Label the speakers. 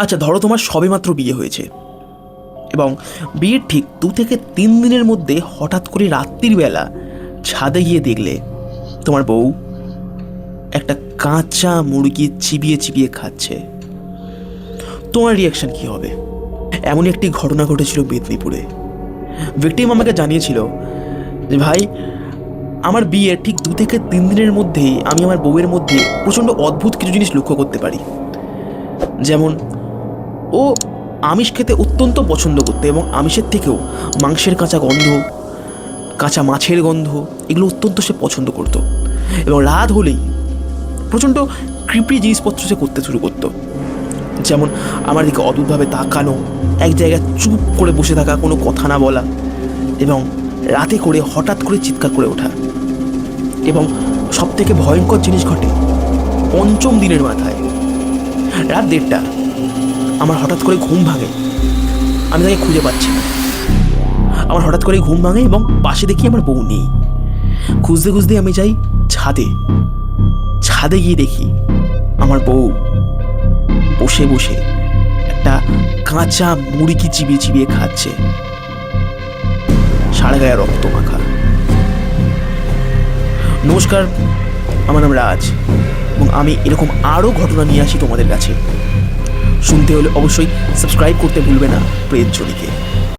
Speaker 1: আচ্ছা ধরো তোমার সবেমাত্র বিয়ে হয়েছে এবং বিয়ের ঠিক 2 থেকে 3 দিনের মধ্যে হঠাৎ করে রাত্রির বেলা ছাদে গিয়ে দেখলে তোমার বউ একটা কাঁচা মুরগি চিবিয়ে চিবিয়ে খাচ্ছে। তোমার রিয়াকশন কি হবে? এমনই একটি ঘটনা ঘটেছিল মেদিনীপুরে। ভিকটিম আমাকে জানিয়েছিল যে ভাই, আমার বিয়ের ঠিক 2 থেকে 3 দিনের মধ্যেই আমি আমার বউয়ের মধ্যে প্রচণ্ড অদ্ভুত কিছু জিনিস লক্ষ্য করতে পারি। যেমন ও আমিষ খেতে অত্যন্ত পছন্দ করতো এবং আমিষের থেকেও মাংসের কাঁচা গন্ধ, কাঁচা মাছের গন্ধ, এগুলো অত্যন্ত সে পছন্দ করতো। এবং রাত হলেই প্রচণ্ড কৃপি জিনিসপত্র সে করতে শুরু করতো। যেমন আমার দিকে অদ্ভুতভাবে তাকানো, এক জায়গায় চুপ করে বসে থাকা, কোনো কথা না বলা, এবং রাতে করে হঠাৎ করে চিৎকার করে ওঠা। এবং সবথেকে ভয়ঙ্কর জিনিস ঘটে 5ম দিনের মাথায় রাত 1:30 আমার হঠাৎ করে ঘুম ভাঙে। আমি তাকে খুঁজে পাচ্ছি না। আমার হঠাৎ করে ঘুম ভাঙে এবং পাশে দেখি আমার বউ নেই। খুঁজতে খুঁজতে আমি যাই ছাদে গিয়ে দেখি আমার বউ বসে বসে একটা কাঁচা মুরগি চিবিয়ে চিবিয়ে খাচ্ছে, সারা গায়ে রক্ত মাখা। নমস্কার, আমার নাম রাজ এবং আমি এরকম আরও ঘটনা নিয়ে আসি তোমাদের কাছে। শুনতে হলে অবশ্যই সাবস্ক্রাইব করতে ভুলবে না প্রেতজনিকে।